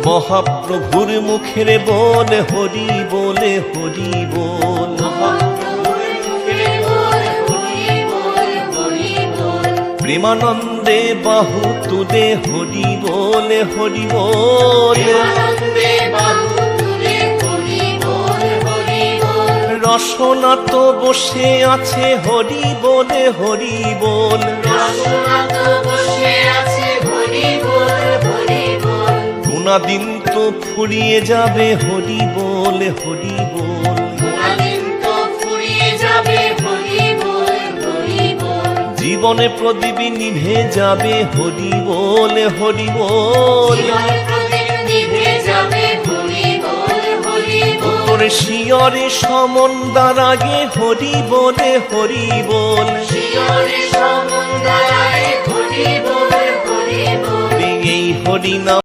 মহাপ্রভুর মুখের বল হরি বলে হরি বল। প্রেমানন্দে বাহু তুলে হরি বলে হরি বল। রসনাত বসে আছে হরি বলে হরি বল। গুণাদিন তো ফুরিয়ে যাবে হরি বলে হরি বল। জীবনে প্রদীপ নিভে যাবে হরি বলে হরি বল। তোরে শিয়রে সমন্দার আগে হরি বলে হরি বল। এই হরি নাম